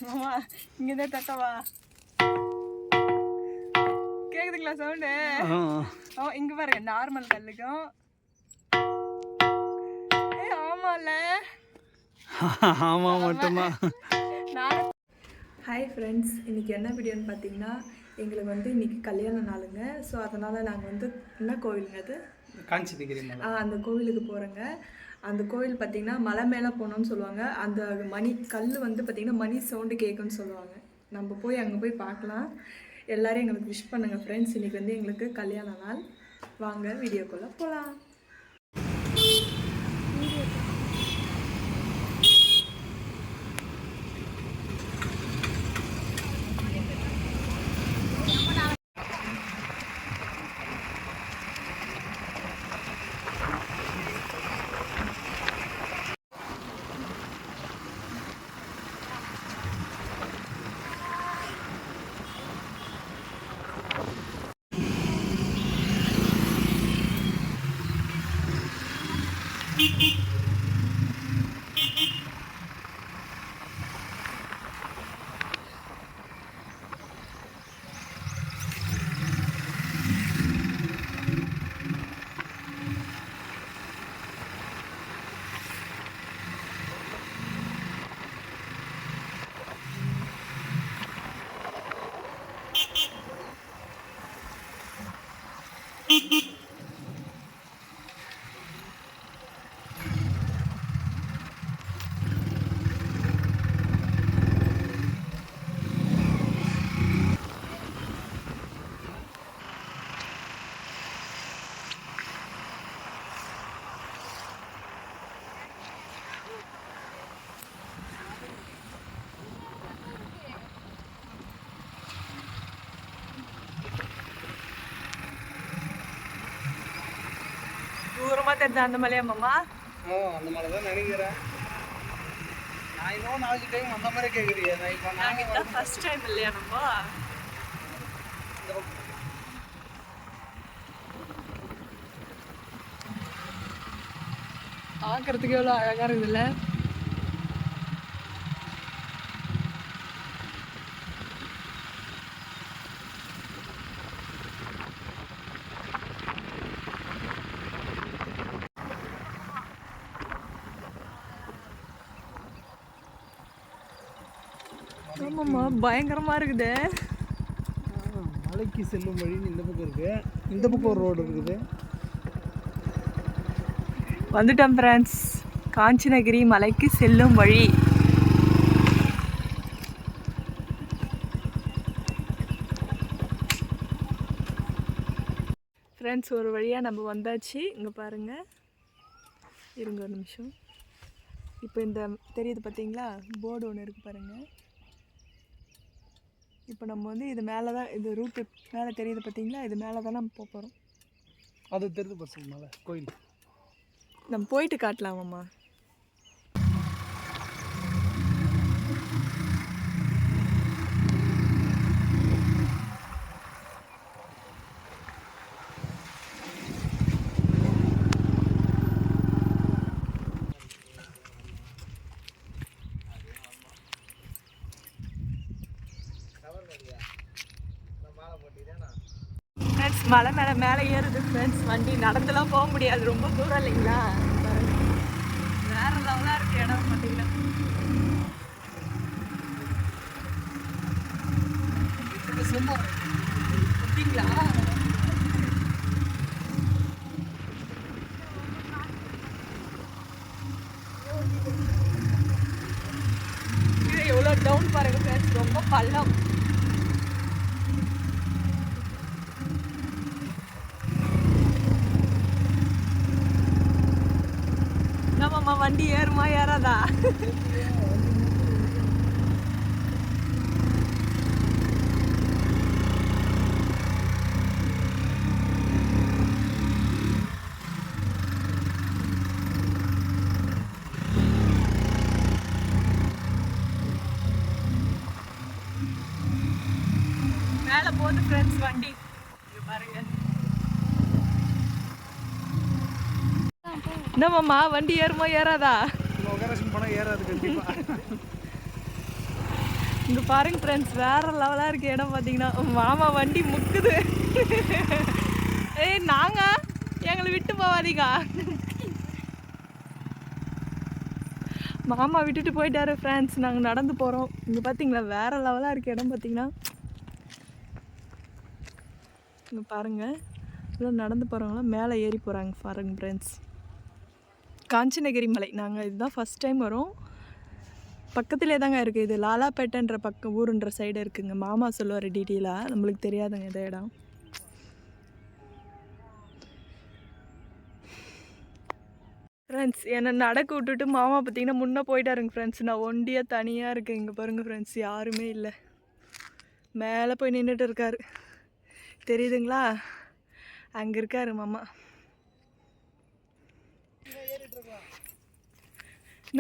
மாமா இங்கதான் தட்டவா கேக்குதுங்களா சவுண்டு? இங்க பாருங்க நார்மல் கல்லுக்கும். ஆமால ஆமா மட்டுமா. ஹாய் ஃப்ரெண்ட்ஸ், இன்றைக்கி என்ன வீடியோன்னு பார்த்தீங்கன்னா எங்களுக்கு வந்து இன்றைக்கி கல்யாண நாளுங்க. ஸோ அதனால் நாங்கள் வந்து என்ன கோவிலுங்க அது? காஞ்சிநகிரி மலை. அந்த கோவிலுக்கு போகிறோங்க. அந்த கோவில் பார்த்திங்கன்னா மலை மேலே போகணுன்னு சொல்லுவாங்க. அந்த மணி கல் வந்து பார்த்திங்கன்னா மணி சவுண்டு கேட்குன்னு சொல்லுவாங்க. நம்ம போய் அங்கே போய் பார்க்கலாம். எல்லோரும் எங்களுக்கு விஷ் பண்ணுங்கள் ஃப்ரெண்ட்ஸ். இன்றைக்கி வந்து எங்களுக்கு கல்யாண நாள். வாங்க வீடியோக்குள்ளே போகலாம். தூரமா தெரிஞ்ச அந்த மலையா மாமா? அந்த மலை தான் நினைக்கிறேன். நான் இன்னும் 4 டைம் அந்த மாதிரி கேட்குறீங்க. நான் இப்போ நாங்கள் ஃபர்ஸ்ட் டைம் இல்லையா நம்ம? பார்க்கறதுக்கு எவ்வளோ அழகாக இருக்குதுல்ல? ஆமாம்மா, பயங்கரமாக இருக்குது. மலைக்கு செல்லும் வழின்னு இந்த பக்கம் இருக்குது. இந்த பக்கம் ஒரு ரோடு இருக்குது. வந்துட்டோம் ஃப்ரெண்ட்ஸ், காஞ்சிநகிரி மலைக்கு செல்லும் வழி. ஃப்ரெண்ட்ஸ், ஒரு வழியாக நம்ம வந்தாச்சு. இங்கே பாருங்கள், இருங்க ஒரு நிமிஷம். இப்போ இந்த தெரியுது பார்த்தீங்களா, போர்டு ஒன்று இருக்குது பாருங்கள். இப்போ நம்ம வந்து இது மேலே தான், இது ரூட்டு மேலே தெரியுது பார்த்தீங்களா, இது மேலே தான் நம்ம போக போகிறோம். அது தெரியுது பசங்க மேலே கோயில். நம்ம போயிட்டு காட்டலாமாம்மா? ஃப்ரெண்ட்ஸ், மலை மேலே ஏறுது ஃப்ரெண்ட்ஸ். வண்டி நடந்துலாம் போக முடியாது, ரொம்ப தூரம் இல்லைங்களா? வேறு லெவலாக இருக்குது இடம் பார்த்தீங்கன்னா. அப்படிங்களா? இது எவ்வளோ டவுன் பாருங்க ஃப்ரெண்ட்ஸ், ரொம்ப பள்ளம். வண்டி ஏறுமா ஏறாதா? மேலே போகுது ஃப்ரெண்ட்ஸ் வண்டி, பாருங்க. என்னம்மா வண்டி ஏறுமா ஏறாதா? போனால் ஏறாது கண்டிப்பாக. இங்கே பாருங்க ஃப்ரெண்ட்ஸ், வேற லெவலாக இருக்கு இடம் பார்த்தீங்கன்னா. மாமா வண்டி முக்குது. ஏய் நாங்கள் எங்களை விட்டு போவாதீங்க. மாமா விட்டுட்டு போயிட்டாரு ஃப்ரெண்ட்ஸ். நாங்கள் நடந்து போகிறோம். இங்கே பார்த்தீங்களா வேற லெவலாக இருக்கு இடம் பார்த்தீங்கன்னா. இங்கே பாருங்கள், இல்லை நடந்து போகிறவங்களாம் மேலே ஏறி போகிறாங்க பாருங்க ஃப்ரெண்ட்ஸ். காஞ்சனகிரி மலை. நாங்கள் இதுதான் ஃபஸ்ட் டைம் வரோம். பக்கத்துலேயே தாங்க இருக்குது. இது லாலாப்பேட்டைன்ற பக்கம் ஊருன்ற சைடு இருக்குங்க. மாமா சொல்லுவார் டீட்டெயிலாக, நம்மளுக்கு தெரியாதுங்க இந்த இடம். ஃப்ரெண்ட்ஸ் என்னை நடக்க விட்டுட்டு மாமா பார்த்தீங்கன்னா முன்னே போயிட்டாருங்க ஃப்ரெண்ட்ஸ். நான் ஒண்டியாக தனியாக இருக்கேன். இங்கே பாருங்கள் ஃப்ரெண்ட்ஸ், யாருமே இல்லை. மேலே போய் நின்றுட்டு இருக்காரு, தெரியுதுங்களா? அங்கே இருக்காரு மாமா.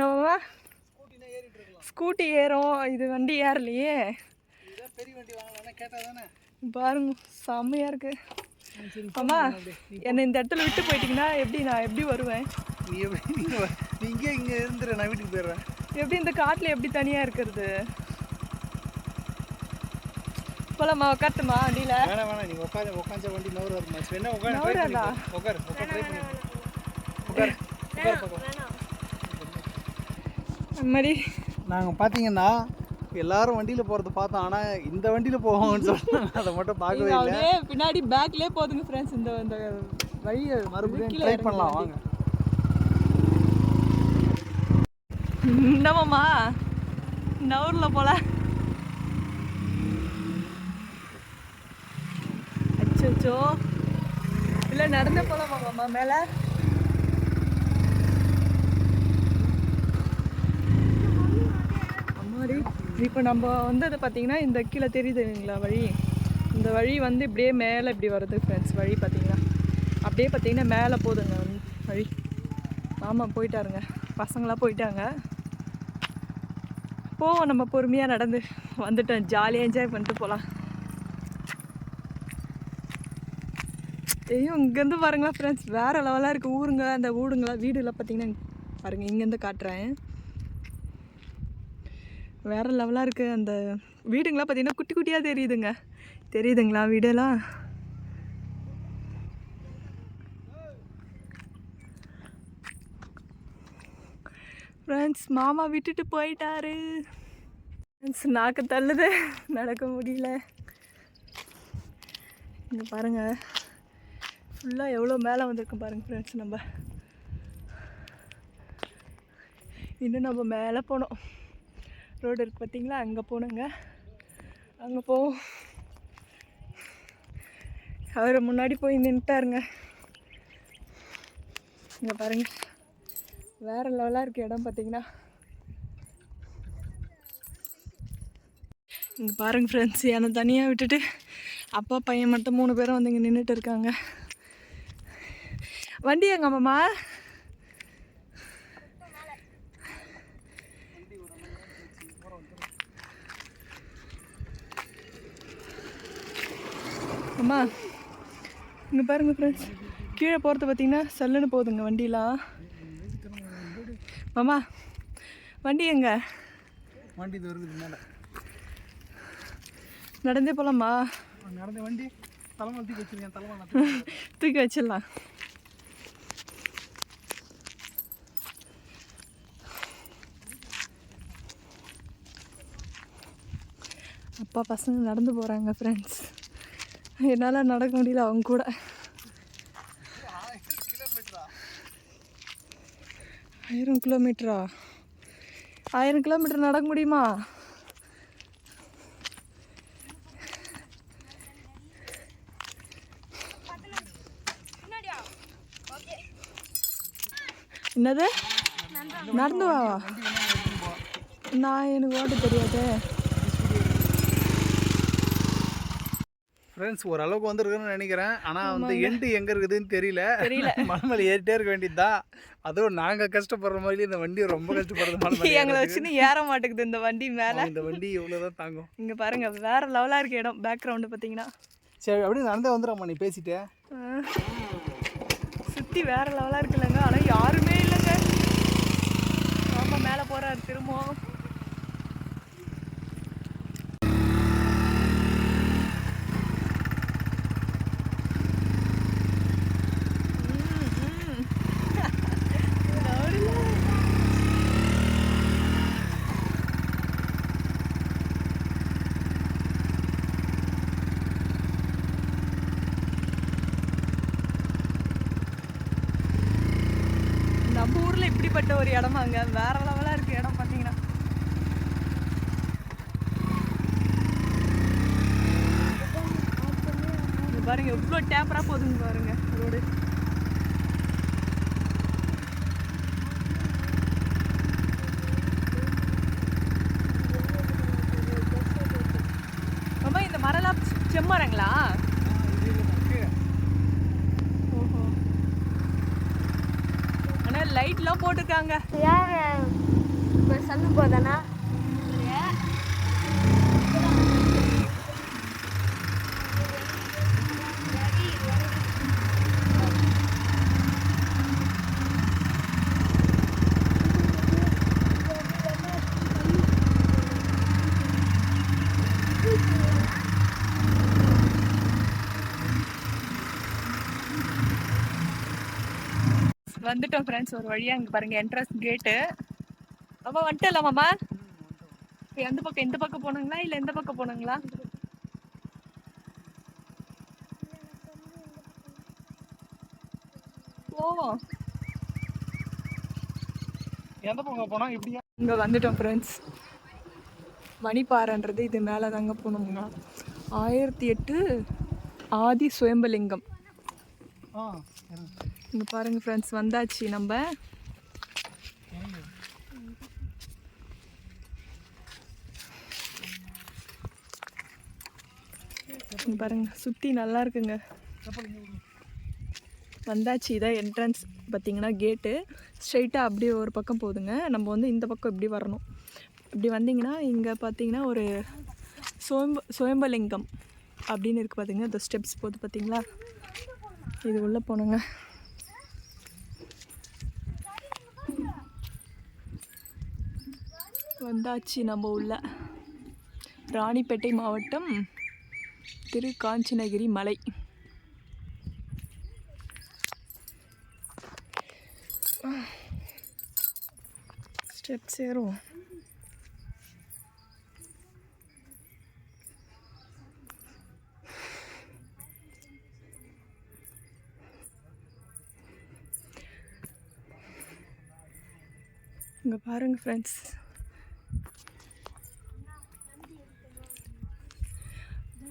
நம்ம ஸ்கூட்டி ஏறும், இது வண்டி ஏறலையே. பாருங்க செம்மையாக இருக்கு. அம்மா என்னை இந்த இடத்துல விட்டு போயிட்டீங்கன்னா எப்படி நான் எப்படி வருவேன்? நீ இங்கே இருந்துரு, நான் வீட்டுக்கு போயிடுறேன். எப்படி இந்த காட்டில் எப்படி தனியாக இருக்கிறது? போலாமா? உட்காரட்டுமா வண்டியில்? வேணாம் வேணாம், நீ உட்காந்து வண்டி நவராதுமா. என்ன நவராதா? உட்கார் மாதிரி நாங்கள் பார்த்தீங்கன்னா எல்லாரும் வண்டியில் போகிறது பார்த்தோம். ஆனால் இந்த வண்டியில் போவோம்னு சொன்னாங்க, அதை மட்டும் பார்க்கவே இல்லை. அப்படியே பின்னாடி பேக்லேயே போதுங்க ஃப்ரெண்ட்ஸ். இந்த வழியை மறுபடியும் ட்ரை பண்ணலாம் வாங்க. என்னமாம்மா நவரில் போல. அச்சோ இல்லை நடந்தே போகலாமாம்மா மேலே? அம்மாடி இப்போ நம்ம வந்தது பார்த்தீங்கன்னா இந்த கீழே தெரியுதுங்களா வழி? இந்த வழி வந்து இப்படியே மேலே இப்படி வருது ஃப்ரெண்ட்ஸ். வழி பார்த்தீங்கன்னா அப்படியே பார்த்தீங்கன்னா மேலே போதுங்க வழி. ஆமாம் போயிட்டாருங்க, பசங்களாம் போயிட்டாங்க. போவோம் நம்ம பொறுமையாக நடந்து வந்துட்டோம். ஜாலியாக என்ஜாய் பண்ணிட்டு போகலாம். ஐயோ இங்கேருந்து பாருங்களா ஃப்ரெண்ட்ஸ், வேறு லெவலாக இருக்குது ஊருங்க. அந்த ஊடுங்களா வீடுலாம் பார்த்தீங்கன்னா பாருங்கள், இங்கேருந்து காட்டுறேன். வேறு லெவலாக இருக்குது. அந்த வீடுங்களாம் பார்த்தீங்கன்னா குட்டி குட்டியாக தெரியுதுங்க. தெரியுதுங்களா வீடெல்லாம்? ஃப்ரெண்ட்ஸ் மாமா விட்டுட்டு போயிட்டாரு ஃப்ரெண்ட்ஸ். நாக்கு தள்ளுது, நடக்க முடியல. இங்கே பாருங்கள் ஃபுல்லாக எவ்வளோ மேலே வந்திருக்கும் பாருங்கள் ஃப்ரெண்ட்ஸ். நம்ம இன்னும் நம்ம மேலே போனோம். ரோடு இருக்குது பார்த்தீங்களா, அங்கே போனோங்க. அங்கே போவோம். அவர் முன்னாடி போய் நின்றுட்டாருங்க. இங்கே பாருங்கள் வேறு லெவலாக இருக்குது இடம் பார்த்தீங்கன்னா. இங்கே பாருங்கள் ஃப்ரெண்ட்ஸ், என்னை தனியாக விட்டுட்டு அப்பா பையன் மட்டும் 3 பேரும் வந்து இங்கே நின்றுட்டு இருக்காங்க. வண்டி எங்க மாமா? அம்மா இங்கே பாருங்க ஃப்ரெண்ட்ஸ், கீழே போகிறது பார்த்தீங்கன்னா சல்லுன்னு போகுதுங்க வண்டிலாம். மாமா வண்டி எங்க? வண்டி இது வருது மேலே. நடந்தே போகலாமா? நடந்த வண்டி தலைமையில் தூக்கி வச்சிருக்கேன். தலைமை தூக்கி வச்சிடலாம். அப்பா பசங்க நடந்து போகிறாங்க ஃப்ரெண்ட்ஸ். என்னால் நடக்க முடியல அவங்க கூட. 1000 கிலோமீட்டரா? 1000 கிலோமீட்டர் நடக்க முடியுமா? என்னது நடந்து வா? நான் எனக்கு ஓட்ட தெரியாது ஃப்ரெண்ட்ஸ். ஓரளவுக்கு வந்துருக்குன்னு நினைக்கிறேன். ஆனால் வந்து எண்டு எங்கே இருக்குதுன்னு தெரியல. மலை மேலே ஏறிட்டே இருக்க வேண்டியதுதான். அதுவும் நாங்கள் கஷ்டப்படுற மாதிரி இந்த வண்டி ரொம்ப கஷ்டப்படுறது. எங்களை வச்சுன்னு ஏற மாட்டேங்குது இந்த வண்டி மேலே. இந்த வண்டி எவ்வளோதான் தாங்கும். இங்கே பாருங்க வேறு லெவலாக இருக்க இடம். பேக்ரவுண்டு பார்த்தீங்கன்னா சரி அப்படியே நடந்தே வந்துடும்மா. நீ பேசிட்டே சுற்றி வேறு லெவலாக இருக்குல்லங்க. ஆனால் யாருமே இல்லைங்க. ஆமாம் மேலே போகிறாரு திரும்பவும். அப்படிப்பட்ட ஒரு இடமாங்க, வேற லெவலாக இருக்குது இடம் பார்த்தீங்கன்னா. பாருங்க எவ்வளோ டேப்பராக போகுதுங்க பாருங்க ரோடு. ரொம்ப இந்த மரம்லாம் செம்மரங்களா? ஓஹோ, ஆனால் லைட்லாம் போட்டிருக்காங்க. யார் சொல்லு போதானா? வந்துட்டோம் ஃப்ரெண்ட்ஸ், ஒரு வழியாக இங்கே பாருங்கள் என்ட்ரன்ஸ் கேட்டு. அப்போ வந்துட்டல மாமா. எந்த பக்கம், இந்த பக்கம் போனாங்களா இல்லை எந்த பக்கம் போனாங்களா? போவோம். எந்த பக்கம் போனா இப்படியா? இங்கே வந்துட்டோம் ஃப்ரெண்ட்ஸ். மணிப்பாறைன்றது இது மேலே தாங்க போனோம்னா 1008 ஆதி சுயம்பலிங்கம். இங்கே பாருங்க ஃப்ரெண்ட்ஸ், வந்தாச்சு நம்ம. இங்கே பாருங்க சுற்றி நல்லா இருக்குங்க. வந்தாச்சு, இதான் என்ட்ரன்ஸ் பார்த்தீங்கன்னா கேட்டு. ஸ்ட்ரைட்டாக அப்படியே ஒரு பக்கம் போகுதுங்க. நம்ம வந்து இந்த பக்கம் இப்படி வரணும். இப்படி வந்தீங்கன்னா இங்கே பார்த்தீங்கன்னா ஒரு சுயம்பலிங்கம் அப்படின்னு இருக்குது பார்த்தீங்கன்னா. இந்த ஸ்டெப்ஸ் போகுது பார்த்தீங்களா, இது உள்ளே போனோங்க. வந்தாச்சு நம்ம உள்ள. ராணிப்பேட்டை மாவட்டம், திருக்காஞ்சினகிரி மலை. ஸ்டெப்ஸ் ஏறும். இங்கே பாருங்க ஃப்ரெண்ட்ஸ்,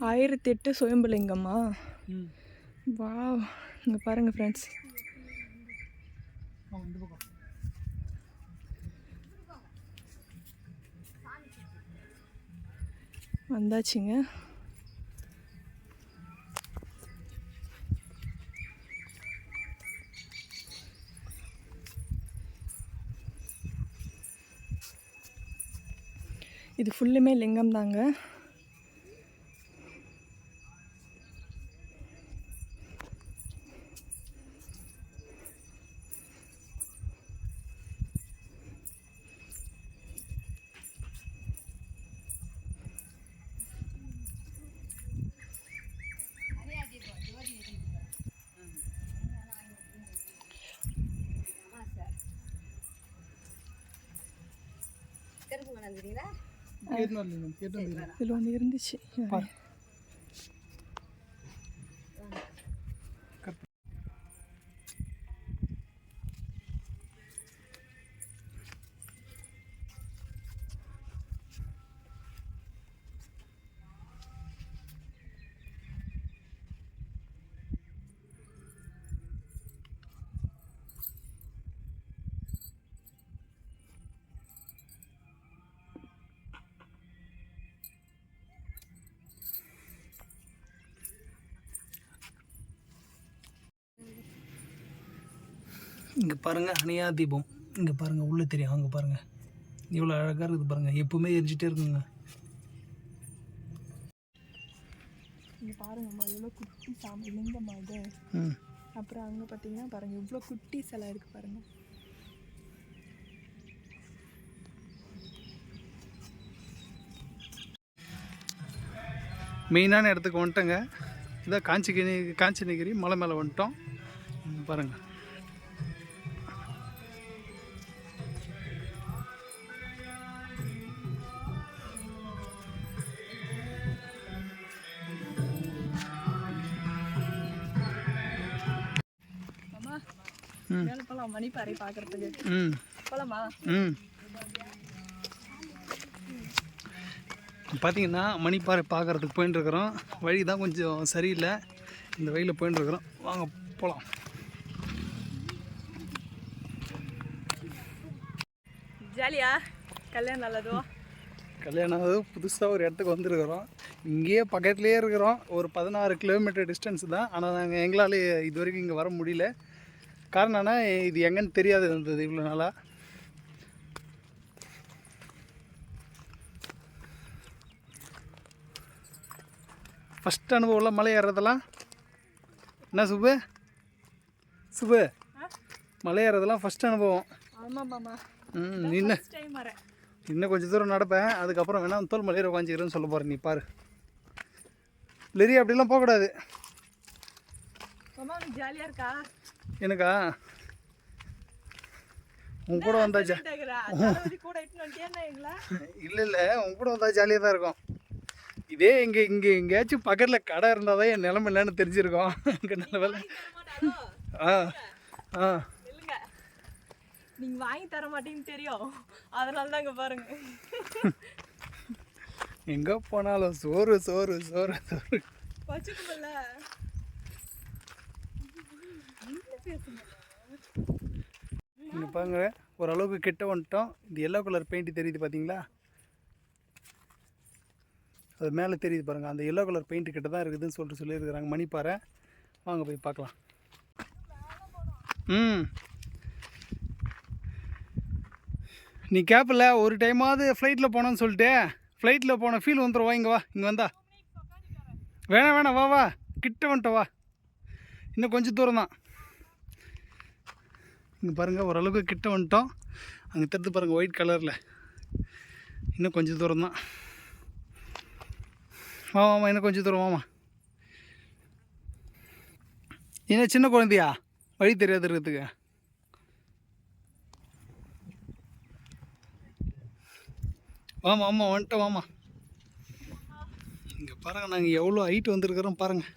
ஆயிரத்தி எட்டு சுயம்பலிங்கம்மா. வாவ், இங்கே பாருங்க ஃப்ரெண்ட்ஸ். வந்தாச்சுங்க. இது ஃபுல்லுமே லிங்கம் தாங்க. இதில் ஒன்று இருந்துச்சு. இங்கே பாருங்கள் அணையா தீபம். இங்கே பாருங்கள் உள்ளே தெரியும். அங்கே பாருங்கள் இவ்வளோ அழகாக இருக்குது பாருங்கள். எப்பவுமே எரிஞ்சிட்டே இருக்குங்க. இங்கே பாருங்கம்மா எவ்வளோ குட்டி சாமி லிங்கம்மா இது. அப்புறம் அங்கே பார்த்தீங்கன்னா பாருங்கள் இவ்வளோ குட்டி சிலை இருக்குது பாருங்கள். மெயினான இடத்துக்கு வந்துட்டோங்க. இதான் காஞ்சிநகிரி மலை மேலே வந்துட்டோம். பாருங்கள் மேலே போகலாம் மணிப்பாறை பார்க்குறதுக்கு. போலாமா? ம். பார்த்தீங்கன்னா மணிப்பாறை பார்க்குறதுக்கு போயின்னு இருக்கிறோம். வழி தான் கொஞ்சம் சரியில்லை, இந்த வழியில் போயின்னு இருக்கிறோம். வாங்க போகலாம். ஜாலியா கல்யாணம் நல்லதோ? கல்யாணம் ஆகுது, புதுசாக ஒரு இடத்துக்கு வந்துருக்குறோம். இங்கேயே பக்கத்துலேயே இருக்கிறோம், ஒரு 16 கிலோமீட்டர் டிஸ்டன்ஸ் தான். ஆனால் நாங்கள் எங்களால் இது வரைக்கும் இங்கே வர முடியல. காரணம் என்ன, இது எங்கன்னு தெரியாது இருந்தது இவ்வளோ நாளாக. ஃபஸ்ட் அனுபவம்ல மலை ஏறுறதெல்லாம் என்ன சுபு? சுபு, மலை ஏறுறதெல்லாம் ஃபஸ்ட் அனுபவம். ஆமாம் மாமா. இன்னும் கொஞ்சம் தூரம் நடப்பேன், அதுக்கப்புறம் வேணால் தோல் மலையில் உட்காந்துக்கிறேன்னு சொல்ல போகிறேன். நீ பாரு லெரி, அப்படிலாம் போகக்கூடாது. ஜாலியாக இருக்கா? எனக்கா உன் கூட வந்தா இல்லை உன் கூட வந்தா ஜாலியாக தான் இருக்கும். இதே இங்கே எங்கேயாச்சும் பக்கத்தில் கடை இருந்தால் தான் என் நிலமை இல்லைன்னு தெரிஞ்சிருக்கோம். இங்கே நல்ல வேலை. நீங்க வாங்கி தர மாட்டீங்கன்னு தெரியும், அதனால தான் இங்க பாருங்க. எங்க போனாலும் சோறு சோறு சோறு சோறு வச்சுக்கல. இங்க பாருங்க, ஓரளவுக்கு கிட்ட வந்துட்டோம். இது எல்லோ கலர் பெயிண்ட் தெரியுது பார்த்தீங்களா? அது மேலே தெரியுது பாருங்க, அந்த எல்லோ கலர் பெயிண்ட் கிட்ட தான் இருக்குதுன்னு சொல்லியிருக்கிறாங்க மணிப்பாறை. வாங்க போய் பார்க்கலாம். நீ கேப்பில் ஒரு டைமாவது ஃப்ளைட்டில் போனோன்னு சொல்லிட்டு ஃப்ளைட்டில் போன ஃபீல் வந்துடும். வா இங்கே வா, இங்கே வந்தா வேணாம் வா வா, கிட்ட வந்துட்ட வா, இன்னும் கொஞ்சம் தூரம் தான். இங்கே பாருங்கள், ஓரளவுக்கு கிட்ட வந்துட்டோம். அங்கே தெரிஞ்சு பாருங்கள் ஒயிட் கலரில், இன்னும் கொஞ்சம் தூரம் தான். வாமா, இன்னும் கொஞ்சம் தூரம் வாமா. என்ன சின்ன குழந்தையா வழி தெரியாது இருக்கிறதுக்கு? வாமா ஆமாம் வந்துட்டோம் வாமா. இங்கே பாருங்கள், நாங்கள் எவ்வளோ ஹைட் வந்துருக்குறோம் பாருங்கள்.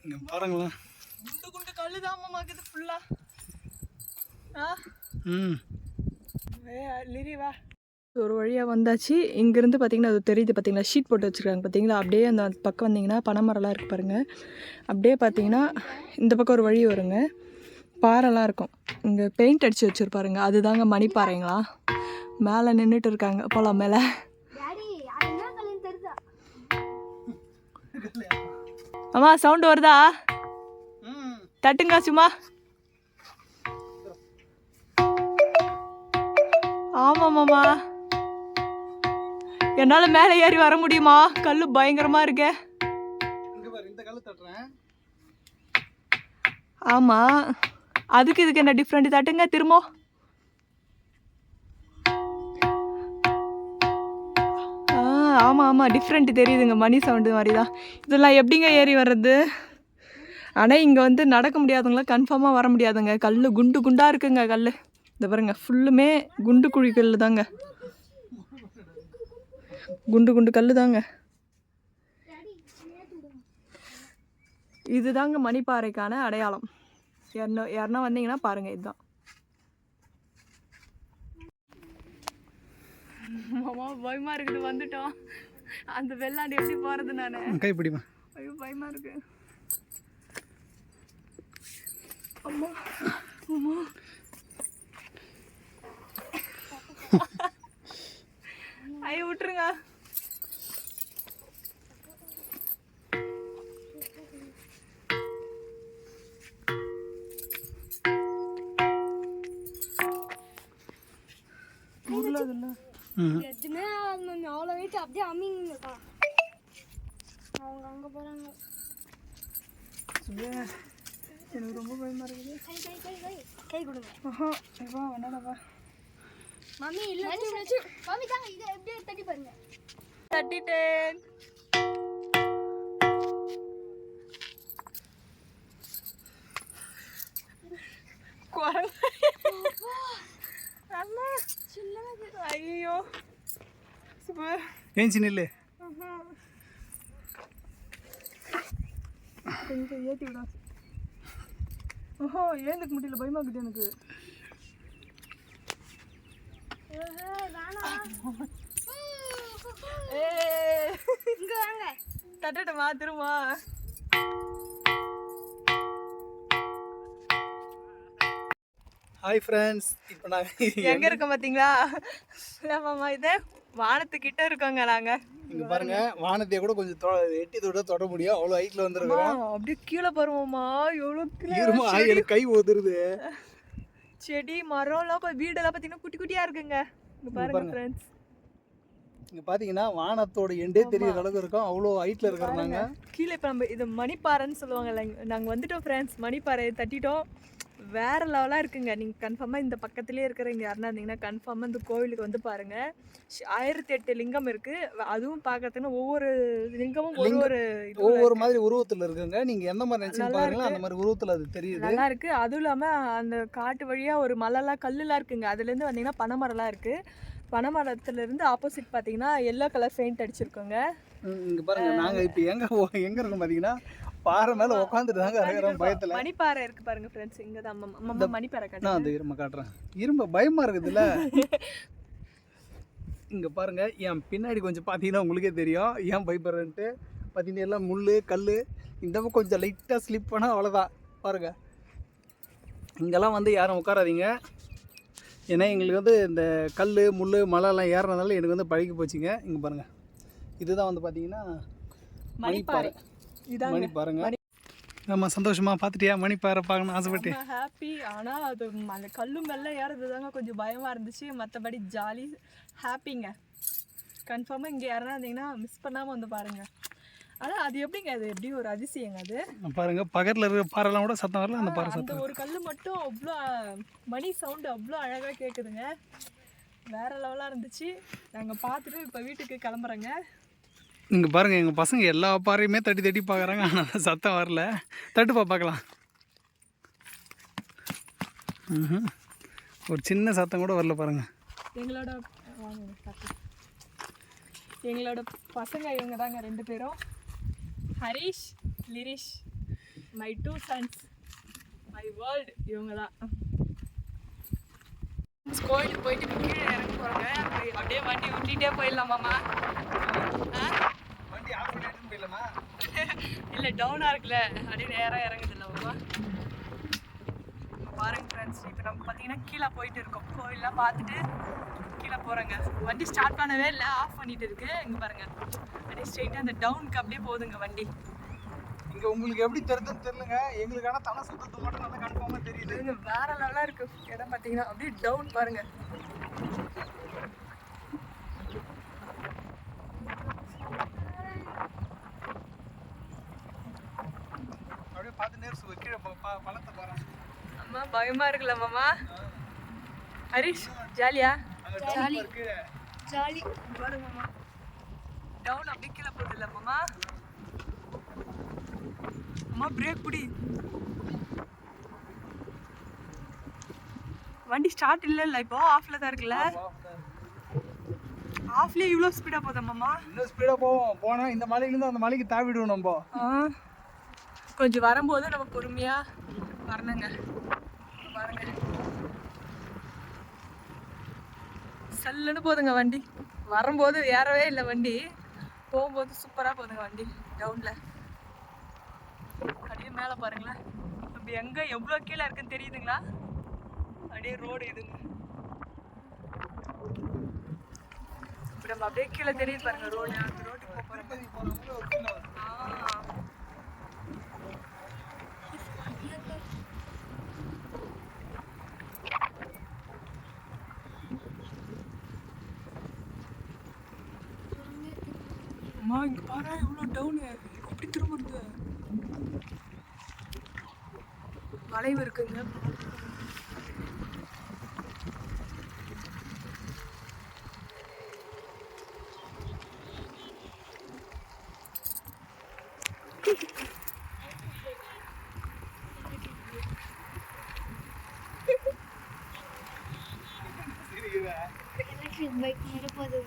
இங்கே பாருங்களேன், குண்டு குண்டு கல்லு தான் மாமாக்குது ஃபுல்லா. லிரி வா. ஒரு வழியாக வந்தாச்சு. இங்கேருந்து பார்த்தீங்கன்னா அது தெரியுது பார்த்தீங்களா, ஷீட் போட்டு வச்சுருக்காங்க பார்த்தீங்களா? அப்படியே அந்த பக்கம் வந்தீங்கன்னா பனைமரம்லாம் இருக்குது பாருங்கள். அப்படியே பார்த்தீங்கன்னா இந்த பக்கம் ஒரு வழி வருங்க, பாறைலாம் இருக்கும். இங்கே பெயிண்ட் அடித்து வச்சுருப்பாருங்க, அதுதாங்க மணிப்பாறைங்களா. மேலே நின்றுட்டு இருக்காங்க. போகலாம் மேலே. அம்மா சவுண்டு வருதா? தட்டுங்க சும்மா. ஆமாம்மாம்மா, என்னால் மேலே ஏறி வர முடியுமா? கல் பயங்கரமாக இருக்கு. ஆமாம், அதுக்கு இதுக்கு என்ன டிஃப்ரெண்ட்? தட்டுங்க திரும்ப. ஆமாம் டிஃப்ரெண்ட் தெரியுதுங்க, மணி சவுண்டு மாதிரி தான். இதெல்லாம் எப்படிங்க ஏறி வர்றது? ஆனால் இங்கே வந்து நடக்க முடியாதுங்களா, கன்ஃபார்மாக வர முடியாதுங்க. கல் குண்டு குண்டாக இருக்குங்க கல். இந்த பாருங்க, ஃபுல்லுமே குண்டு குழி கல் தாங்க, குண்டு குண்டு கல் தாங்க. இதுதாங்க மணிப்பாறைக்கான அடையாளம். யாருன்னா வந்தீங்கன்னா பாருங்கள், இதுதான். மாமா பயமாக இருக்குது, வந்துட்டோம். அந்த வெள்ளாண்டு எப்படி போகிறது? நான் கைப்பிடிமா. ஐயோ பயமாக இருக்கு. அம்மா அம்மா, ஐயோ விட்டுருங்க. எதுவுமே அவ்வளோ வெயிட் அப்படியே அம்மிங்கக்கா. அவங்க அங்கே போகிறாங்க. எனக்கு ரொம்ப பயமாக இருக்குது. கை கை கை கை கை கொடுங்க. வா வேணாடா. மம்மி இல்லை, மம்மி தாங்க, இதை எப்படியே தட்டி பாருங்க. தட்டிட்டேன். அம்மா சின்னது. ஐயோ சூப்பர். ஏஞ்சி நில்லு. கொஞ்சம் ஏற்றி விடா. ஓஹோ ஏந்துக்க முடியல, பயமாக்குது எனக்கு. இங்க வாங்க. தட்டட்டமா திரும்ப. ஹாய் ஃப்ரெண்ட்ஸ், இப்போ நாங்கள் எங்க இருக்கோம் பாத்தீங்களா? ஆமாம்மா, இதே வானத்துக்கிட்ட இருக்கோங்க நாங்க. இங்கே பாருங்க, வானத்தையே கூட கொஞ்சம் எட்டி தொட முடியும், அவ்வளோ ஹைட்டில் வந்துருக்குறோம். அப்படியே கீழே பாருவோம்மா, எவ்வளோ ஈரமா எனக்கு கை ஓதுருது. செடி மரம்லாம் வீடெல்லாம் பார்த்தீங்கன்னா குட்டி குட்டியா இருக்குங்க. இங்க பாருங்க ஃப்ரெண்ட்ஸ். இங்கே பார்த்தீங்கன்னா வானத்தோட எண்டே தெரியற அளவுக்கு இருக்கும், அவ்வளோ ஹைட்டில் இருக்கிறாங்க. கீழே இப்போ நம்ம இது மணிப்பாறைன்னு சொல்லுவாங்கல்ல, நாங்கள் வந்துட்டோம் ஃப்ரெண்ட்ஸ். மணிப்பாறையை தட்டிட்டோம். வேற லெவலாக இருக்குங்க. நீங்கள் கன்ஃபார்மாக இந்த பக்கத்துலேயே இருக்கிறவங்க யாருன்னா இருந்தீங்கன்னா கன்ஃபார்மாக இந்த கோவிலுக்கு வந்து பாருங்க. 1008 லிங்கம் இருக்கு. அதுவும் பார்க்கறதுன்னா ஒவ்வொரு லிங்கமும் ஒவ்வொரு மாதிரி உருவத்தில் இருக்குங்க. நீங்கள் எந்த மாதிரி நினச்சி பாருங்களா, அந்த மாதிரி உருவத்தில் அது தெரியுது. நல்லா இருக்கு. அதுவும் இல்லாமல் அந்த காட்டு வழியாக ஒரு மலைலாம் கல்லுலாம் இருக்குங்க. அதுலேருந்து வந்தீங்கன்னா பனைமரம்லாம் இருக்கு. பனைமரத்துலேருந்து ஆப்போசிட் பார்த்தீங்கன்னா எல்லோ கலர் பெயிண்ட் அடிச்சிருக்கோங்க. இங்கே பாருங்க, நாங்கள் இப்போ எங்கே இருக்கோம் பார்த்தீங்கன்னா பாறை மேலே உட்காந்துட்டு தாங்க இருக்கிறோம் பயத்தில். மணிப்பாறை இருக்கு பாருங்க ஃப்ரெண்ட்ஸ். இங்கே தான் அம்மா மணிப்பாறை காட்டுறேன். நான் அந்த இரும்ப காட்டுறேன். இரும்ப பயமாக இருக்குதுல்ல. இங்கே பாருங்க, என் பின்னாடி கொஞ்சம் பார்த்தீங்கன்னா உங்களுக்கே தெரியும் ஏன் பயப்படுறேன்ட்டு. பார்த்தீங்கன்னா எல்லாம் முள் கல். இந்த பக்கம் கொஞ்சம் லைட்டாக ஸ்லிப் பண்ணால் அவ்வளோதான். பாருங்கள், இங்கெல்லாம் வந்து யாரும் உட்காராதீங்க. ஏன்னா எங்களுக்கு வந்து இந்த கல் முள் மலைலாம் ஏறினதால எனக்கு வந்து பழகி போச்சுங்க. இங்கே பாருங்கள், இதுதான் வந்து பார்த்தீங்கன்னா மணிப்பாறை. இதான் மணிப்பாறைங்க. ஆமாம், சந்தோஷமாக பார்த்துட்டியா? மணிப்பாறை பார்க்கணும் ஆசைப்பட்டு ஹாப்பி. ஆனால் அது அந்த கல்லு மேலே ஏறது தாங்க கொஞ்சம் பயமாக இருந்துச்சு. மற்றபடி ஜாலி ஹாப்பிங்க. கன்ஃபார்மாக இங்கே யாருன்னா இருந்தீங்கன்னா மிஸ் பண்ணாமல் வந்து பாருங்கள். ஆனால் அது எப்படிங்க, அது எப்படி ஒரு அதிசயங்க அது. பாருங்கள், பக்கத்தில் இருக்கிற பாறைலாம் கூட சத்தம் வரல, அந்த பாறை அந்த சத்தம். ஒரு கல் மட்டும் அவ்வளோ மணி சவுண்டு அவ்வளோ அழகாக கேட்குதுங்க. வேறு லெவலாக இருந்துச்சு. நாங்கள் பார்த்துட்டு இப்போ வீட்டுக்கு கிளம்புறோங்க. இங்கே பாருங்கள், எங்கள் பசங்க எல்லா பாறையுமே தட்டி தட்டி பார்க்குறாங்க, ஆனால் சத்தம் வரல. தட்டுப்பா பார்க்கலாம். ஒரு சின்ன சத்தம் கூட வரல பாருங்கள். எங்களோட பசங்க இவங்க தாங்க 2 பேரும். Harish, Lirish, my 2 sons, my world. இவங்க தான். கோயிலுக்கு போயிட்டு கீழே இறங்க போகிறாங்க. அப்படியே வண்டி விட்டுட்டே போயிடலாமாம்மா? வண்டி ஆஃப் பண்ணிட்டு போயிடலாமா? இல்லை, டவுனாக இருக்குல்ல, அப்படியே நேராக இறங்குது இல்லைம்மா? பாருங்க ஃப்ரெண்ட்ஸ், இப்போ நம்ம பார்த்தீங்கன்னா கீழே போயிட்டு இருக்கோம். கோயிலெலாம் பார்த்துட்டு கீழே போகிறேங்க. வண்டி ஸ்டார்ட் பண்ணவே இல்லை, ஆஃப் பண்ணிட்டு இருக்கு. இங்கே பாருங்க, அப்படியே ஸ்ட்ரெயிட்டாக அந்த டவுனுக்கு அப்படியே போகுதுங்க வண்டி. இங்கே உங்களுக்கு எப்படி தெரியுதுன்னு தெரியலங்க, எங்களுக்கு ஆனால் தலை சுத்தத்து மட்டும் நல்லா கன்ஃபார்மாக தெரியுது. இங்கே வேற லெவலாக இருக்கு இடம். பார்த்தீங்கன்னா அப்படியே டவுன் பாருங்க. அப்படியே பார்த்து நேரம் கீழே பழத்தை பாருங்க. அம்மா பயமா இருக்குல்ல மாமா? ஹரிஷ் ஜாலியா? Jolly jolly. பாருங்க மாமா, டவுன் அப்படியே கீழே போகுது இல்லை மாமா? அம்மா பிரேக் பிடி. வண்டி ஸ்டார்ட் இல்லை இப்போ ஆஃப்ல தான் இருக்குல்ல? ஆஃப்லயே இவ்வளோ ஸ்பீடாக போதா மாமா? இன்னும் ஸ்பீடாக போவோம். போனால் இந்த மலையிலேருந்து அந்த மலைக்கு தாவிடுவோம் நம்ம. கொஞ்சம் வரும்போது நம்ம பொறுமையா வரணுங்க. பாருங்க, சல்லுன்னு போதுங்க வண்டி. வரும்போது ஏறவே இல்லை வண்டி, போகும்போது சூப்பராக போகுதுங்க வண்டி டவுனில். அப்படியே மேலே பாருங்களேன், அப்படி எங்கே எவ்வளோ கீழே இருக்குன்னு தெரியுதுங்களா? அப்படியே ரோடு இதுங்க. இப்படி நம்ம அப்படியே கீழே தெரியுது பாருங்க ரோடு. அந்த ரோட்டுக்கு போகிறோம். அம்மா இங்கே பாரு, இவ்வளோ டவுனு எப்படி திரும்புறது? வளைவு இருக்குங்க. எலக்ட்ரிக் பைக் மேலே போகுது.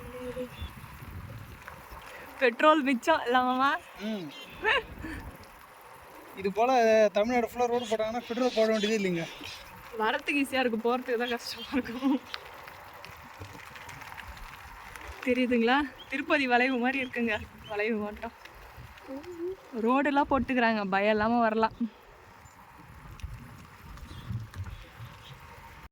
பெட்ரோல் மிச்சம் இல்லாமமா? ம் இது போல் தமிழ்நாடு ஃபுல்லாக ரோடு போட்டாங்கன்னா பெட்ரோல் போட வேண்டியது இல்லைங்க. வரத்துக்கு ஈஸியாக இருக்கும், போகிறதுக்கு தான் கஷ்டமாக இருக்கும். தெரியுதுங்களா? திருப்பதி வளைவு மாதிரி இருக்குங்க. வளைவு மாட்டோம் ரோடெல்லாம் போட்டுக்கிறாங்க, பயம் இல்லாமல் வரலாம்.